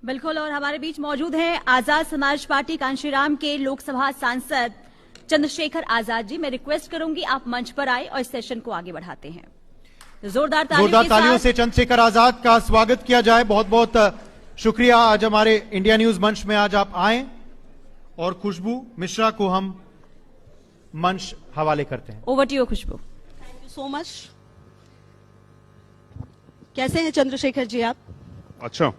बिल्कुल, और हमारे बीच मौजूद हैं आजाद समाज पार्टी कांशीराम के लोकसभा सांसद चंद्रशेखर आजाद जी। मैं रिक्वेस्ट करूंगी आप मंच पर आए और इस सेशन को आगे बढ़ाते हैं। जोरदार तालियों से चंद्रशेखर आजाद का स्वागत किया जाए। बहुत बहुत शुक्रिया, आज हमारे इंडिया न्यूज मंच में आज आप आए और खुशबू मिश्रा को हम मंच हवाले करते हैं। Over to you Khushboo. Thank you so much. कैसे हैं चंद्रशेखर जी आप? अच्छा।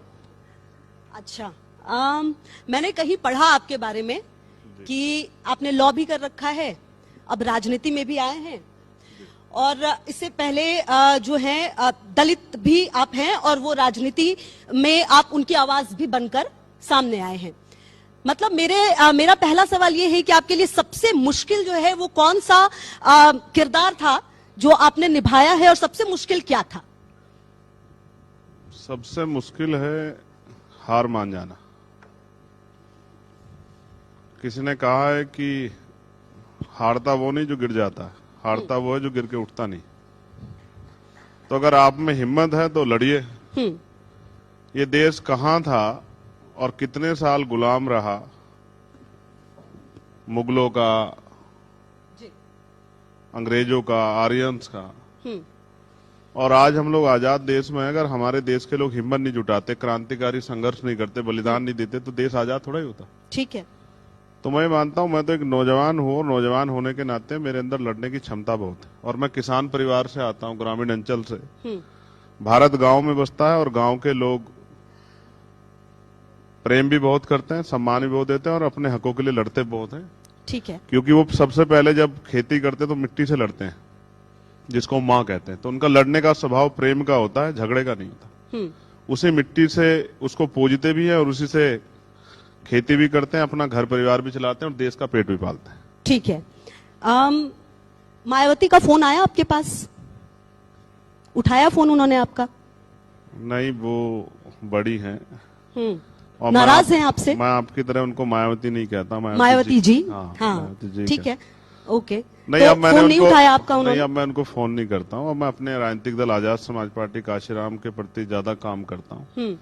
मैंने कहीं पढ़ा आपके बारे में कि आपने लॉ भी कर रखा है, अब राजनीति में भी आए हैं, और इससे पहले जो है दलित भी आप हैं और वो राजनीति में आप उनकी आवाज भी बनकर सामने आए हैं। मतलब मेरा पहला सवाल ये है कि आपके लिए सबसे मुश्किल जो है वो कौन सा किरदार था जो आपने निभाया है, और सबसे मुश्किल क्या था? सबसे मुश्किल है हार मान जाना। किसी ने कहा है कि हारता वो नहीं जो गिर जाता है, हारता वो है जो गिर के उठता नहीं। तो अगर आप में हिम्मत है तो लड़िए। ये देश कहां था और कितने साल गुलाम रहा मुगलों का, अंग्रेजों का, आर्यंस का, और आज हम लोग आजाद देश में हैं। अगर हमारे देश के लोग हिम्मत नहीं जुटाते, क्रांतिकारी संघर्ष नहीं करते, बलिदान नहीं देते, तो देश आजाद थोड़ा ही होता। ठीक है। तो मैं मानता हूं, मैं तो एक नौजवान हूं और नौजवान होने के नाते मेरे अंदर लड़ने की क्षमता बहुत है। और मैं किसान परिवार से आता हूं, ग्रामीण अंचल से। भारत गांव में बसता है और गांव के लोग प्रेम भी बहुत करते हैं, सम्मान भी बहुत देते हैं और अपने हकों के लिए लड़ते बहुत हैं। ठीक है। क्योंकि वो सबसे पहले जब खेती करते तो मिट्टी से लड़ते हैं, जिसको माँ कहते हैं। तो उनका लड़ने का स्वभाव प्रेम का होता है, झगड़े का नहीं होता। उसी मिट्टी से उसको पूजते भी है और उसी से खेती भी करते हैं, अपना घर परिवार भी चलाते हैं और देश का पेट भी पालते हैं। ठीक है। मायावती का फोन आया आपके पास? उठाया फोन उन्होंने आपका? नहीं, वो बड़ी हैं और नाराज हैं आपसे? मैं आपकी तरह उनको मायावती नहीं कहता। मायावती जी। हाँ, ठीक है, ओके। नहीं, तो अब मैंने फोन नहीं उठाया आपका उन्होंने? नहीं, अब मैं उनको फोन नहीं करता हूँ। अब मैं अपने राजनीतिक दल आजाद समाज पार्टी कांशीराम के प्रति ज्यादा काम करता हूँ।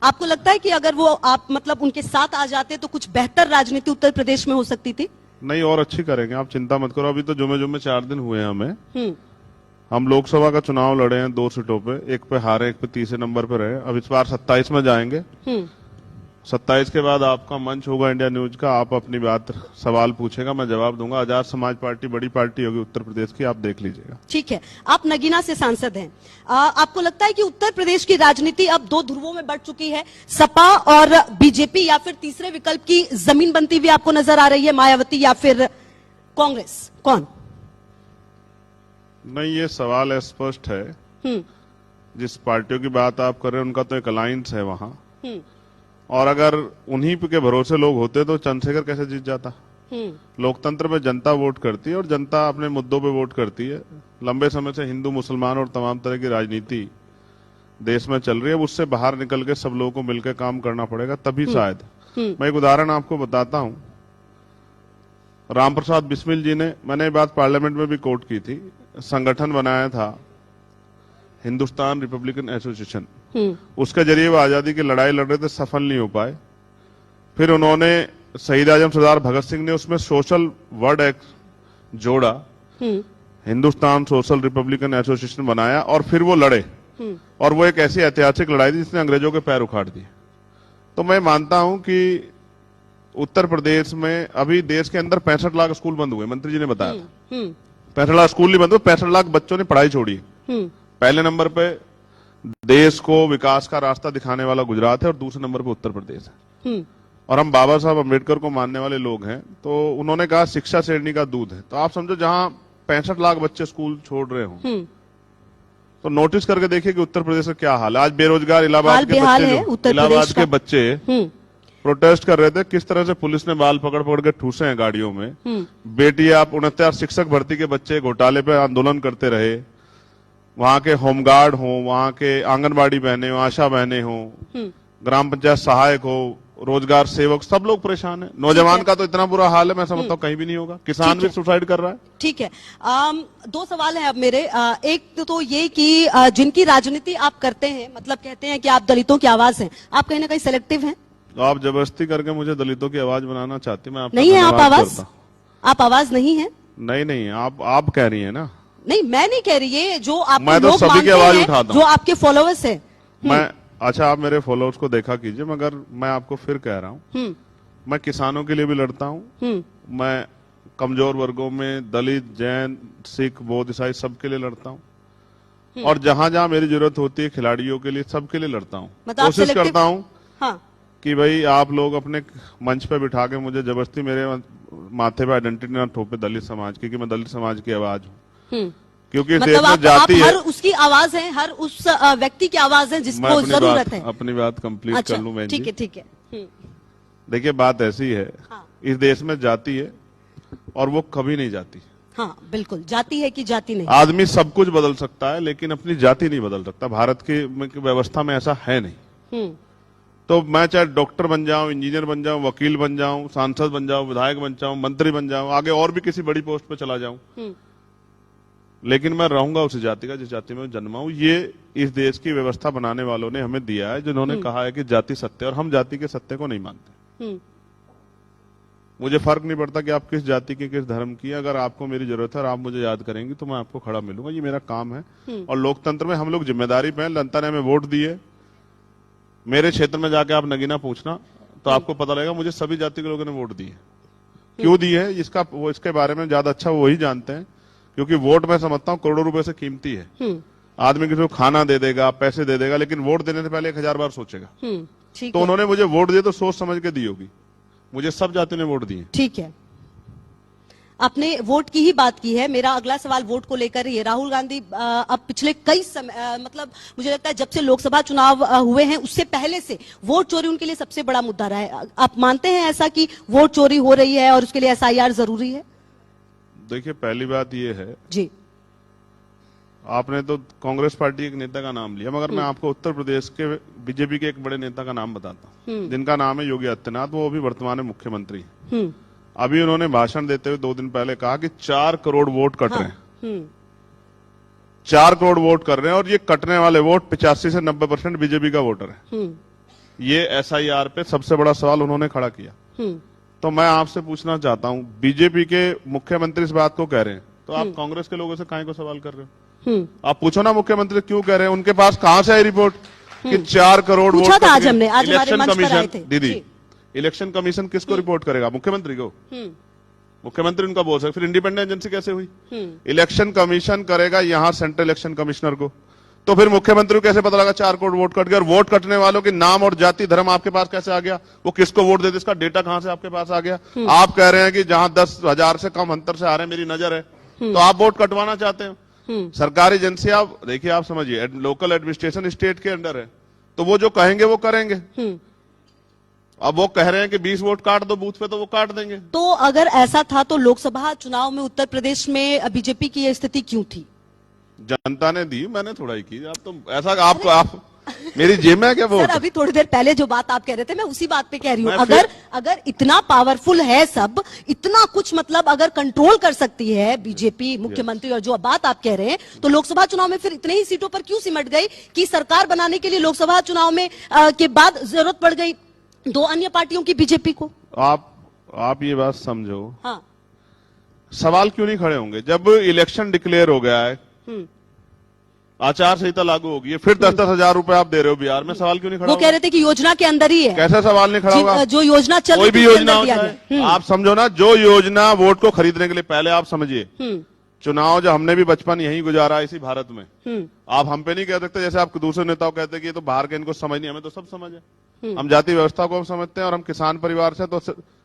आपको लगता है कि अगर वो आप मतलब उनके साथ आ जाते तो कुछ बेहतर राजनीति उत्तर प्रदेश में हो सकती थी? नहीं, और अच्छी करेंगे, आप चिंता मत करो। अभी तो जुमे 4 दिन हुए हैं हमें। हम लोकसभा का चुनाव लड़े हैं 2 सीटों पे, एक पे हारे, एक पे तीसरे नंबर पे रहे। अब इस बार 27 में जाएंगे। 27 के बाद आपका मंच होगा इंडिया न्यूज का, आप अपनी बात, सवाल पूछेगा, मैं जवाब दूंगा। आजाद समाज पार्टी बड़ी पार्टी होगी उत्तर प्रदेश की, आप देख लीजिएगा। ठीक है। आप नगीना से सांसद हैं। आपको लगता है कि उत्तर प्रदेश की राजनीति अब 2 ध्रुवों में बढ़ चुकी है, सपा और बीजेपी, या फिर तीसरे विकल्प की जमीन बनती हुई आपको नजर आ रही है, मायावती या फिर कांग्रेस? कौन? नहीं, ये सवाल स्पष्ट है। जिस पार्टियों की बात आप कर रहे हैं उनका तो एक अलायंस है वहां, और अगर उन्हीं के भरोसे लोग होते तो चंद्रशेखर कैसे जीत जाता? लोकतंत्र में जनता वोट करती है और जनता अपने मुद्दों पे वोट करती है। लंबे समय से हिंदू, मुसलमान और तमाम तरह की राजनीति देश में चल रही है। उससे बाहर निकल के सब लोगों को मिलकर काम करना पड़ेगा, तभी शायद। मैं एक उदाहरण आपको बताता हूं। राम प्रसाद बिस्मिल जी ने, मैंने ये बात पार्लियामेंट में भी कोट की थी, संगठन बनाया था हिंदुस्तान रिपब्लिकन एसोसिएशन। उसके जरिए वो आजादी की लड़ाई लड़ रहे थे, सफल नहीं हो पाए। फिर उन्होंने, शहीद आजम सरदार भगत सिंह ने उसमें सोशल वर्ड एक्ट जोड़ा, हिंदुस्तान सोशल रिपब्लिकन एसोसिएशन बनाया, और फिर वो लड़े। और वो एक ऐसी ऐतिहासिक लड़ाई थी जिसने अंग्रेजों के पैर उखाड़ दिए। तो मैं मानता हूं कि उत्तर प्रदेश में अभी देश के अंदर 65 लाख स्कूल बंद हुए, मंत्री जी ने बताया था। 65 लाख स्कूल नहीं बंद हुए, 65 लाख बच्चों ने पढ़ाई छोड़ी। पहले नंबर पे देश को विकास का रास्ता दिखाने वाला गुजरात है और दूसरे नंबर पे उत्तर प्रदेश है। और हम बाबा साहब अम्बेडकर को मानने वाले लोग हैं, तो उन्होंने कहा शिक्षा शेरनी का दूध है। तो आप समझो, जहां 65 लाख बच्चे स्कूल छोड़ रहे हो, तो नोटिस करके देखिए कि उत्तर प्रदेश का क्या हाल है। आज बेरोजगार इलाहाबाद के बच्चे प्रोटेस्ट कर रहे थे, किस तरह से पुलिस ने बाल पकड़ पकड़ के ठूसे हैं गाड़ियों में। बेटी, आप 69 शिक्षक भर्ती के बच्चे घोटाले पे आंदोलन करते रहे। वहां के होमगार्ड हो, वहां के आंगनबाड़ी बहने हो, आशा बहने हो, ग्राम पंचायत सहायक हो, रोजगार सेवक सब लोग परेशान है। नौजवान का तो इतना बुरा हाल है, मैं समझता हूँ कहीं भी नहीं होगा। किसान भी सुसाइड कर रहा है। ठीक है। दो सवाल है अब मेरे। एक तो ये कि जिनकी राजनीति आप करते हैं, मतलब कहते हैं कि आप दलितों की आवाज हैं, आप कहीं ना कहीं सेलेक्टिव हैं? आप जबरदस्ती करके मुझे दलितों की आवाज बनाना चाहती, मैं आपका नहीं है आप धन्यवाद आवाज? करता। आप आवाज नहीं है? नहीं, आप कह रही है ना। नहीं, मैं नहीं कह रही, ये जो आप मैं तो लोग सभी की मानते आवाज हैं, उठाता हूं। जो आपके फॉलोअर्स हैं। अच्छा, आप मेरे फॉलोअर्स को देखा कीजिए, मगर मैं आपको फिर कह रहा हूँ, मैं किसानों के लिए भी लड़ता हूँ, मैं कमजोर वर्गों में दलित, जैन, सिख, बौद्ध, ईसाई सबके लिए लड़ता हूँ, और जहां जहां मेरी जरूरत होती है खिलाड़ियों के लिए, सबके लिए लड़ता हूँ। मतलब कोशिश करता हूँ हाँ। कि भाई आप लोग अपने मंच पे बिठा के मुझे जबरदस्ती मेरे माथे पे आइडेंटिटी ना थोपे दलित समाज की, कि मैं दलित समाज की आवाज हूँ, क्योंकि इस देश में जाति है। हर उसकी आवाज है, हर उस व्यक्ति की आवाज है जिसको जरूरत है। अपनी बात कंप्लीट अच्छा, कर लूं मैं। ठीक है, ठीक है। देखिए, बात ऐसी है, हाँ। इस देश में जाति है और वो कभी नहीं जाती। हाँ, बिल्कुल, जाति है कि जाति नहीं। आदमी सब कुछ बदल सकता है, लेकिन अपनी जाति नहीं बदल सकता। भारत की व्यवस्था में ऐसा है नहीं। तो मैं चाहे डॉक्टर बन जाऊं, इंजीनियर बन जाऊं, वकील बन जाऊं, सांसद बन जाऊं, विधायक बन जाऊं, मंत्री बन जाऊं, आगे और भी किसी बड़ी पोस्ट पे चला जाऊं, लेकिन मैं रहूंगा उस जाति का जिस जाति में जन्मा हूं। ये इस देश की व्यवस्था बनाने वालों ने हमें दिया है, जिन्होंने कहा है कि जाति सत्य, और हम जाति के सत्य को नहीं मानते। मुझे फर्क नहीं पड़ता कि आप किस जाति की, किस धर्म की। अगर आपको मेरी जरूरत है और आप मुझे याद करेंगी तो मैं आपको खड़ा मिलूंगा, ये मेरा काम है। और लोकतंत्र में हम लोग जिम्मेदारी पे हैं। जनता ने हमें वोट दिए। मेरे क्षेत्र में जाके आप नगीना पूछना तो आपको पता लगेगा मुझे सभी जाति के लोगों ने वोट दिए। क्यों दिए है इसके बारे में ज्यादा अच्छा वही जानते हैं, क्योंकि वोट मैं समझता हूँ करोड़ों रुपए से कीमती है। आदमी किसी को खाना दे देगा, पैसे दे देगा, लेकिन वोट देने से पहले 1000 बार सोचेगा। तो उन्होंने मुझे वोट दिए तो सोच समझ के दी होगी। मुझे सब जाति ने वोट दिए। ठीक है, आपने वोट की ही बात की है। मेरा अगला सवाल वोट को लेकर ही है। राहुल गांधी अब पिछले कई समय मतलब मुझे लगता है जब से लोकसभा चुनाव हुए हैं उससे पहले से वोट चोरी उनके लिए सबसे बड़ा मुद्दा रहा है। आप मानते हैं ऐसा कि वोट चोरी हो रही है और उसके लिए SIR जरूरी है? देखिए, पहली बात यह है जी, आपने तो कांग्रेस पार्टी एक नेता का नाम लिया, मगर मैं आपको उत्तर प्रदेश के बीजेपी के एक बड़े नेता का नाम बताता हूँ, जिनका नाम है योगी आदित्यनाथ। वो अभी वर्तमान में मुख्यमंत्री। अभी उन्होंने भाषण देते हुए 2 दिन पहले कहा कि 4 करोड़ वोट कट रहे हैं। 4 करोड़ वोट कर रहे हैं, और ये कटने वाले वोट 85 से 90% बीजेपी का वोटर है। ये SIR पे सबसे बड़ा सवाल उन्होंने खड़ा किया। तो मैं आपसे पूछना चाहता हूं, बीजेपी के मुख्यमंत्री इस बात को कह रहे हैं, तो आप कांग्रेस के लोगों से काहे को सवाल कर रहे हो? आप पूछो ना मुख्यमंत्री क्यों कह रहे हैं। उनके पास कहां से आई रिपोर्ट कि 4 करोड़ वोट? आज हमने, आज हमारे मंच पर आए थे। दीदी, इलेक्शन कमीशन किसको रिपोर्ट करेगा? मुख्यमंत्री को। मुख्यमंत्री उनका बोल सकते, फिर इंडिपेंडेंट एजेंसी कैसे हुई? इलेक्शन कमीशन करेगा यहाँ सेंट्रल इलेक्शन कमिश्नर को। तो फिर मुख्यमंत्री को कैसे पता लगा 4 करोड़ वोट कट गए? और वोट कटने वालों के नाम और जाति धर्म आपके पास कैसे आ गया? वो किसको वोट देते, इसका डेटा कहां से आपके पास आ गया? आप कह रहे हैं कि जहां 10,000 से कम अंतर से आ रहे हैं, मेरी नजर है, तो आप वोट कटवाना चाहते हैं। सरकारी एजेंसी, आप देखिए, आप समझिए, लोकल एडमिनिस्ट्रेशन स्टेट के अंडर है, तो वो जो कहेंगे वो करेंगे। अब वो कह रहे हैं कि 20 वोट काट दो बूथ पे, तो वो काट देंगे। तो अगर ऐसा था तो लोकसभा चुनाव में उत्तर प्रदेश में बीजेपी की यह स्थिति क्यों थी? जनता ने दी, मैंने थोड़ा ही की। आप तो ऐसा आप मेरी जेब में क्या वोट? सर, अभी थोड़ी देर पहले जो बात आप कह रहे थे, मैं उसी बात पे कह रही हूँ। मैं अगर इतना पावरफुल है सब, इतना कुछ मतलब अगर कंट्रोल कर सकती है बीजेपी मुख्यमंत्री, और जो बात आप कह रहे हैं, तो लोकसभा चुनाव में फिर इतने ही सीटों पर क्यों सिमट गई कि सरकार बनाने के लिए लोकसभा चुनाव में के बाद जरूरत पड़ गई 2 अन्य पार्टियों की, बीजेपी को? आप ये बात समझो। हाँ, सवाल क्यों नहीं खड़े होंगे जब इलेक्शन डिक्लेयर हो गया है, आचार संहिता लागू होगी है, फिर 10-10 हजार रुपए आप दे रहे हो बिहार में, सवाल क्यों नहीं खड़ा? वो कह रहे थे कि योजना के अंदर ही है। कैसे सवाल नहीं खड़ा होगा? जो योजना चल कोई भी योजना होता है, आप समझो ना, जो योजना वोट को खरीदने के लिए, पहले आप समझिए, चुनाव जो हमने भी बचपन यहीं गुजारा इसी भारत में। आप हम पे नहीं कह सकते, जैसे आप दूसरे नेताओं कहते हैं कि ये तो बाहर के, इनको समझ नहीं, हमें तो सब समझ है। हम जाति व्यवस्था को हम समझते हैं, और हम किसान परिवार से तो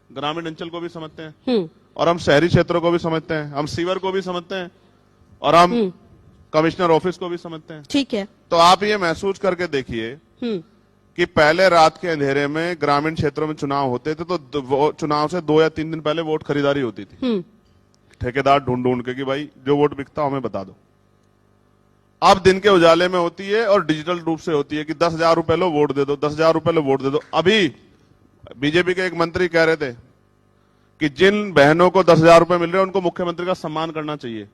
ग्रामीण अंचल को भी समझते हैं, और हम शहरी क्षेत्रों को भी समझते हैं, हम सीवर को भी समझते हैं, और हम कमिश्नर ऑफिस को भी समझते हैं। ठीक है। तो आप ये महसूस करके देखिए कि पहले रात के अंधेरे में ग्रामीण क्षेत्रों में चुनाव होते थे, तो चुनाव से 2 या 3 दिन पहले वोट खरीदारी होती थी, ठेकेदार ढूंढ के कि भाई जो वोट बिकता हमें बता दो। अब दिन के उजाले में होती है और डिजिटल रूप से होती है कि 10,000 रुपए लो वोट दे दो, 10,000 रुपए लो वोट दे दो। अभी बीजेपी के एक मंत्री कह रहे थे कि जिन बहनों को 10,000 रुपए मिल रहे हैं उनको मुख्यमंत्री का सम्मान करना चाहिए।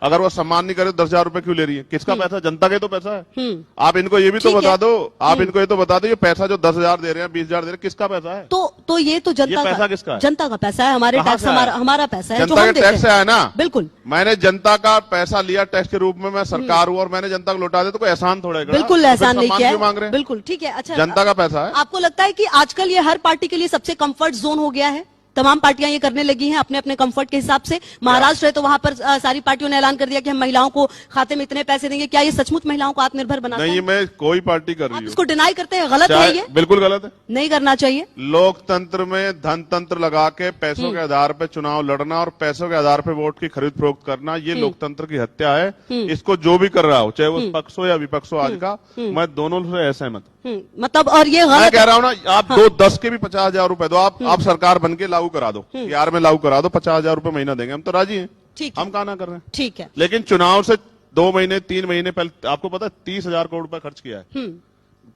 अगर वो सम्मान नहीं करे तो 10,000 रुपए क्यों ले रही है? किसका पैसा? जनता का ही तो पैसा है। आप इनको ये भी तो बता दो, आप इनको ये तो बता दो, ये पैसा जो 10,000 दे रहे हैं, 20,000 दे रहे हैं, किसका पैसा है? तो ये तो जनता ये पैसा किसका है? जनता का पैसा है, हमारे कहाँ टैक्स से आया? हमारा पैसा है, जो जनता हम के देते टैक्स से हैं। आया ना। बिल्कुल, मैंने जनता का पैसा लिया टैक्स के रूप में, मैं सरकार हूं और मैंने जनता को लौटा दिया, तो कोई एहसान थोड़ा है? बिल्कुल एहसान नहीं किया मांग रहे है। हैं? बिल्कुल ठीक है। अच्छा, जनता का पैसा है। आपको लगता है कि आजकल ये हर पार्टी के लिए सबसे कंफर्ट जोन हो गया है? तमाम पार्टियां ये करने लगी हैं अपने अपने कंफर्ट के हिसाब से। महाराष्ट्र है तो वहां पर सारी पार्टियों ने ऐलान कर दिया कि हम महिलाओं को खाते में इतने पैसे देंगे। क्या ये सचमुच महिलाओं को आत्मनिर्भर बनाता नहीं, है? मैं कोई पार्टी कर आप रही इसको हूँ, डिनाई करते हैं, गलत है चाहे ये? बिल्कुल गलत है। नहीं करना चाहिए। लोकतंत्र में धन तंत्र लगा के पैसों के आधार पे चुनाव लड़ना और पैसों के आधार पे वोट की खरीद फरोख्त करना, ये लोकतंत्र की हत्या है। इसको जो भी कर रहा हो, चाहे वो पक्ष हो या विपक्ष हो आज का, मैं दोनों से असहमत हूं। मतलब, और ये मैं गलत कह रहा हूं ना, आप 10 के भी 50,000 रुपए दो, आप सरकार बन के लागू करा दो, बिहार में लागू करा दो, 50,000 रुपए महीना देंगे, हम तो राजी हैं। ठीक हम कहा ना कर रहे हैं। ठीक है। लेकिन चुनाव से 2 महीने 3 महीने पहले आपको पता है 30,000 करोड़ रुपए खर्च किया है।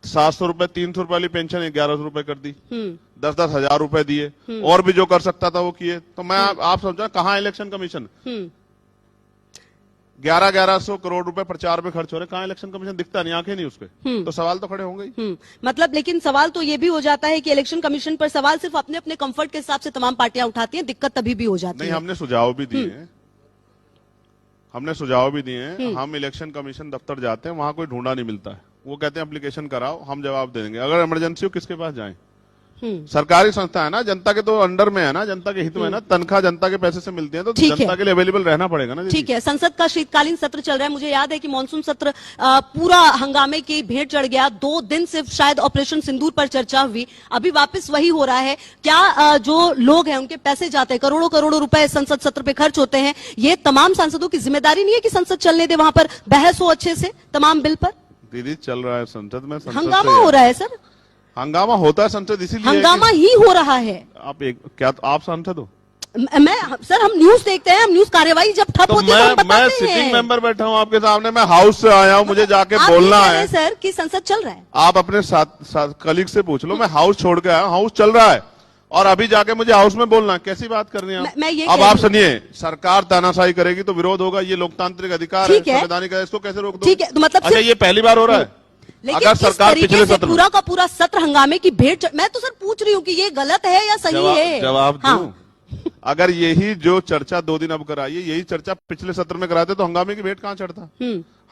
700 रुपए 300 रुपए वाली पेंशन 1100 रुपए कर दी, 10-10 हजार रुपए दिए, और भी जो कर सकता था वो किए। तो मैं आप समझा कहाँ इलेक्शन कमीशन? 1100 करोड़ रुपए प्रचार में खर्च हो रहे, कहाँ इलेक्शन कमीशन? दिखता नहीं, आंखें नहीं उस पे। तो सवाल तो खड़े होंगे ही। मतलब, लेकिन सवाल तो ये भी हो जाता है कि इलेक्शन कमीशन पर सवाल सिर्फ अपने अपने कंफर्ट के हिसाब से तमाम पार्टियां उठाती हैं, दिक्कत तभी भी हो जाती नहीं, है। हमने सुझाव भी दिए हैं, हमने सुझाव भी दिए हैं। हम इलेक्शन कमीशन दफ्तर जाते हैं, वहां कोई ढूंढा नहीं मिलता है। वो कहते हैं एप्लीकेशन कराओ, हम जवाब दे देंगे। अगर इमरजेंसी हो किसके पास जाएं? सरकारी संस्था है ना, जनता के तो अंडर में है ना, जनता के हित में है ना, तनख्वाह जनता के पैसे से मिलती है, तो ठीक है। जनता के लिए अवेलेबल रहना पड़ेगा ना। ठीक है। संसद का शीतकालीन सत्र चल रहा है। मुझे याद है कि मानसून सत्र पूरा हंगामे की भेंट चढ़ गया। 2 दिन सिर्फ शायद ऑपरेशन सिंदूर पर चर्चा हुई, अभी वापस वही हो रहा है। क्या जो लोग हैं उनके पैसे जाते हैं, करोड़ों करोड़ों रुपए संसद सत्र पे खर्च होते हैं, ये तमाम सांसदों की जिम्मेदारी नहीं है कि संसद चलने दे, वहां पर बहस हो अच्छे से तमाम बिल पर? दीदी चल रहा है संसद में, हंगामा हो रहा है सर, हंगामा होता है संसद इसीलिए हंगामा ही हो रहा है। आप सांसद हो? सर, हम न्यूज देखते हैं, हम न्यूज कार्यवाही जब ठप तो होती है तो हम मैं बताते सिटिंग हैं। मेंबर बैठा हूं आपके सामने, मैं हाउस से आया हूं, मुझे जाके आप बोलना ये कह रहे है। हैं सर कि संसद चल रहा है। आप अपने साथ कलीग से पूछ लो, मैं हाउस छोड़ के आया हूं, हाउस चल रहा है, और अभी जाके मुझे हाउस में बोलना है। कैसी बात करनी है? मैं ये अब कह आप रही हूं। सुनिए, सरकार तानाशाही करेगी तो विरोध होगा, ये लोकतांत्रिक अधिकार है, ठीक है। संवैधानिक है, इसको कैसे रोक दो? ठीक है, तो मतलब अच्छा, ये पहली बार हो रहा है? लेकिन अगर इस सरकार तरीके पिछले से सत्र में पूरा का पूरा सत्र हंगामे की भेंट मैं तो सर पूछ रही हूँ कि ये गलत है या सही है? जवाब हाँ। दूं? अगर यही जो चर्चा 2 दिन अब कराई है, यही चर्चा पिछले सत्र में कराते तो हंगामे की भेंट कहाँ चढ़ता?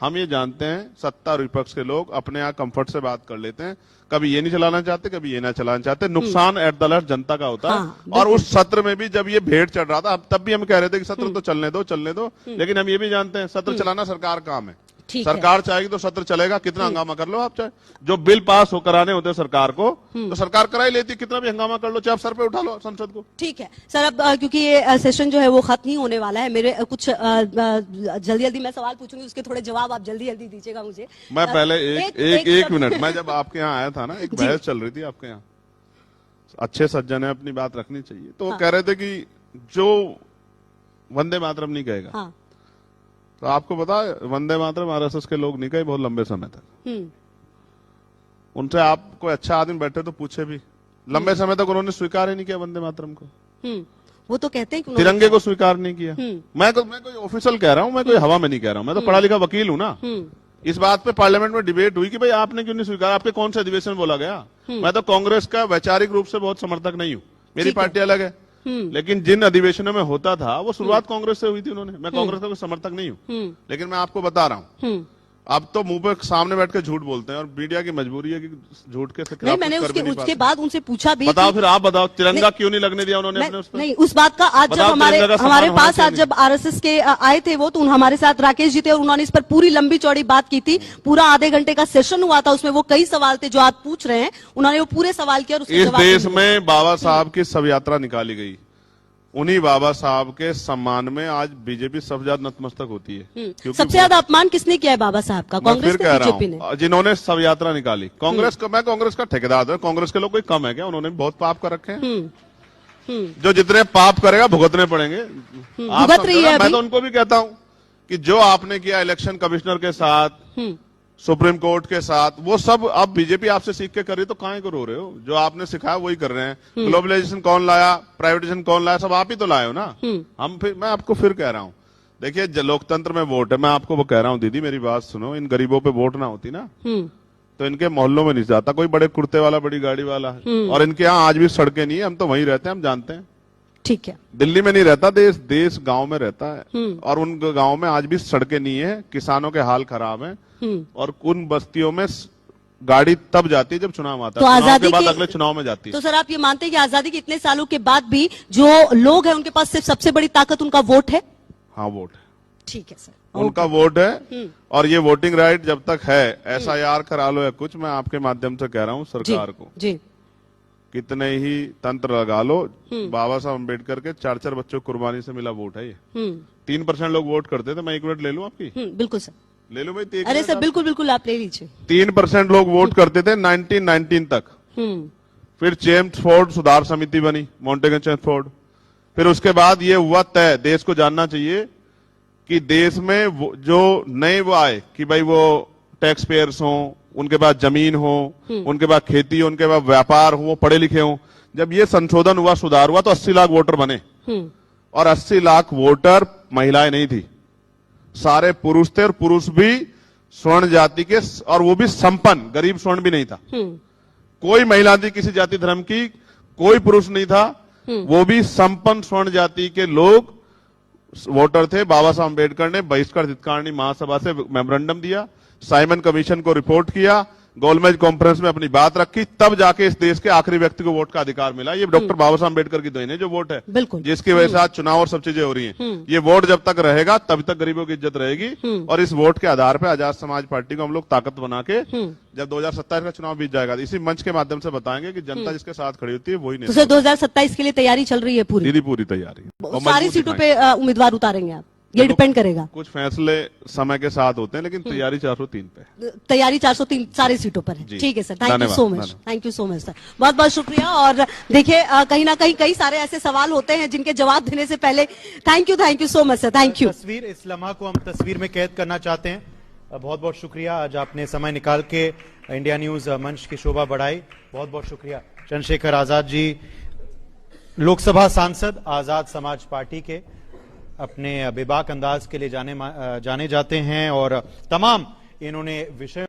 हम ये जानते हैं, सत्ता और विपक्ष के लोग अपने यहाँ कंफर्ट से बात कर लेते हैं, कभी ये नहीं चलाना चाहते, कभी ये ना चलाना चाहते। नुकसान एट द लास्ट जनता का होता है। हाँ, और उस सत्र में भी जब ये भेंट चढ़ रहा था, तब भी हम कह रहे थे कि सत्र तो चलने दो, लेकिन हम ये भी जानते हैं सत्र चलाना सरकार का काम है। ठीक है। सरकार चाहेगी तो सत्र चलेगा, कितना हंगामा कर लो आप, चाहे जो बिल पास हो कराने होते हैं सरकार को, तो सरकार करा ही लेती, कितना भी हंगामा कर लो, चाहे आप सर पे उठा लो संसद को। ठीक है सर, अब क्योंकि ये सेशन जो है वो खत्म ही होने वाला है, मेरे कुछ जल्दी जल्दी मैं सवाल पूछूंगी, उसके थोड़े जवाब आप जल्दी जल्दी दीजिएगा मुझे। मैं पहले एक शब्द- मिनट, मैं जब आपके यहाँ आया था ना, एक बहस चल रही थी आपके यहाँ, अच्छे सज्जन है, अपनी बात रखनी चाहिए, तो वो कह रहे थे कि जो वंदे मातरम नहीं कहेगा, हाँ। तो आपको पता है वंदे मातरम आरएसएस के लोग नहीं कहे बहुत लंबे समय तक। उनसे आप कोई अच्छा आदमी बैठे तो पूछे भी, लंबे समय तक उन्होंने स्वीकार ही नहीं किया वंदे मातरम को। वो तो कहते हैं कि उन्होंने- तिरंगे को स्वीकार नहीं किया। मैं कोई ऑफिशियल कह रहा हूं, मैं कोई हवा में नहीं कह रहा हूं, मैं तो पढ़ा लिखा वकील हूं ना। इस बात पे पार्लियामेंट में डिबेट हुई कि भाई आपने क्यों नहीं स्वीकारा, आपके कौन से अधिवेशन में बोला गया? मैं तो कांग्रेस का वैचारिक रूप से बहुत समर्थक नहीं हूं, मेरी पार्टी अलग है, लेकिन जिन अधिवेशनों में होता था वो शुरुआत कांग्रेस से हुई थी। उन्होंने, मैं कांग्रेस का कोई समर्थक नहीं हूं, लेकिन मैं आपको बता रहा हूं, अब तो मुंह पे सामने बैठ के झूठ बोलते हैं, और मीडिया की मजबूरी है कि झूठ के खिलाफ नहीं, मैंने कुछ कर भी नहीं उसके पाते। बाद उनसे पूछा भी बताओ कि- फिर आप बताओ, तिरंगा क्यों नहीं लगने दिया उन्होंने अपने उस पर? नहीं, उस बात का आज जब बताओ, हमारे तिरंगा का सम्मान हमारे होना पास चाहिए आज जब आरएसएस के आए थे वो, तो हमारे साथ राकेश जी थे और उन्होंने इस पर पूरी लंबी चौड़ी बात की थी। पूरा आधे घंटे का सेशन हुआ था, उसमें वो कई सवाल थे जो आप पूछ रहे हैं, उन्होंने वो पूरे सवाल किया और उसके इस जवाब देश दिए। में बाबा साहब की शव यात्रा निकाली गई, उन्हीं बाबा साहब के सम्मान में आज बीजेपी सबसे ज्यादा नतमस्तक होती है। क्योंकि सबसे ज्यादा अपमान किसने किया है बाबा साहब का? मैं कांग्रेस फिर ने, कह रहा बीजेपी ने? हूं, जिन्होंने शव यात्रा निकाली, कांग्रेस का, मैं कांग्रेस का ठेकेदार हूं, कांग्रेस के लोग कोई कम है क्या? उन्होंने बहुत पाप कर रखे हैं। जो जितने पाप करेगा भुगतने पड़ेंगे। आप भुगत रही समझो ना, है मैं अभी। तो उनको भी कहता हूं कि जो आपने किया इलेक्शन कमिश्नर के साथ, सुप्रीम कोर्ट के साथ, वो सब अब बीजेपी आपसे सीख के कर रही, तो काहे को रो रहे हो? जो आपने सिखाया वही कर रहे हैं। ग्लोबलाइजेशन कौन लाया, प्राइवेटाइजेशन कौन लाया, सब आप ही तो लाए हो ना। मैं आपको फिर कह रहा हूं, देखिए लोकतंत्र में वोट है। मैं आपको वो कह रहा हूं, दीदी मेरी बात सुनो, इन गरीबों पे वोट ना होती ना तो इनके मोहल्लों में नहीं जाता कोई बड़े कुर्ते वाला, बड़ी गाड़ी वाला। और इनके यहाँ आज भी सड़कें नहीं है, हम तो वहीं रहते हैं, हम जानते हैं। ठीक है। दिल्ली में नहीं रहता देश गांव में रहता है। और उन गांव में आज भी सड़कें नहीं है, किसानों के हाल खराब हैं। और उन बस्तियों में गाड़ी तब जाती है जब चुनाव आता है, तो चुनाव आजादी के बाद के अगले चुनाव में जाती है। तो सर आप ये मानते हैं कि आजादी के इतने सालों के बाद भी जो लोग हैं उनके पास सिर्फ सबसे बड़ी ताकत उनका वोट है? हाँ, वोट है, ठीक है सर, उनका वोट है। और ये वोटिंग राइट जब तक है, SIR करा लो या कुछ, मैं आपके माध्यम से कह रहा हूँ सरकार को, जी कितने ही तंत्र लगा लो, बाबा साहब अम्बेडकर के 4-4 बच्चों को कुर्बानी से मिला वोट है ये। 3% लोग वोट करते थे। मैं 1 मिनट ले लूं आपकी? बिल्कुल सर, ले लो भाई। अरे सर बिल्कुल बिल्कुल आप ले लीजिए। 3% लोग वोट करते थे 1919 तक। फिर चेम्सफोर्ड सुधार समिति बनी, मॉन्टेगन चेम्सफोर्ड। फिर उसके बाद ये हुआ तय, देश को जानना चाहिए कि देश में जो नए वो आए कि भाई वो टैक्स पेयर्स हों, उनके पास जमीन हो, उनके पास खेती हो, उनके पास व्यापार हो, वो पढ़े लिखे हों। जब ये संशोधन हुआ, सुधार हुआ, तो 80 लाख वोटर बने। और 80 लाख वोटर महिलाएं नहीं थी, सारे पुरुष थे। और पुरुष भी स्वर्ण जाति के, और वो भी संपन्न, गरीब स्वर्ण भी नहीं था। कोई महिला थी किसी जाति धर्म की, कोई पुरुष नहीं था, वो भी संपन्न स्वर्ण जाति के लोग वोटर थे। बाबा साहब अम्बेडकर ने बहिष्कार हितकारिणी महासभा से मेमोरेंडम दिया, साइमन कमीशन को रिपोर्ट किया, गोलमेज कॉन्फ्रेंस में अपनी बात रखी, तब जाके इस देश के आखिरी व्यक्ति को वोट का अधिकार मिला। ये डॉक्टर बाबा साहब अम्बेडकर की देन है जो वोट है, बिल्कुल, जिसकी वजह से आज चुनाव और सब चीजें हो रही हैं। ये वोट जब तक रहेगा तब तक गरीबों की इज्जत रहेगी। और इस वोट के आधार पर आजाद समाज पार्टी को हम लोग ताकत बना के, जब 2027 का चुनाव बीत जाएगा, इसी मंच के माध्यम से बताएंगे कि जनता जिसके साथ खड़ी होती है वही तो सर 2027 के लिए तैयारी चल रही है पूरी? दीदी पूरी तैयारी है। सारी सीटों पे उम्मीदवार उतारेंगे आप? ये डिपेंड करेगा, कुछ फैसले समय के साथ होते हैं, लेकिन तैयारी 403 पे। तैयारी 403 सारे सीटों पर है। ठीक है sir, thank you so much, thank you so much sir, बहुत बहुत शुक्रिया। और देखिए कहीं ना कहीं कई सारे ऐसे सवाल होते हैं जिनके जवाब देने से पहले thank you so much sir, thank you. तस्वीर, इस लम्हा को हम तस्वीर में कैद करना चाहते हैं। बहुत बहुत शुक्रिया, आज आपने समय निकाल के इंडिया न्यूज मंच की शोभा बढ़ाई, बहुत बहुत शुक्रिया। चंद्रशेखर आजाद जी, लोकसभा सांसद, आजाद समाज पार्टी के, अपने बेबाक अंदाज के लिए जाने जाते हैं और तमाम इन्होंने विषय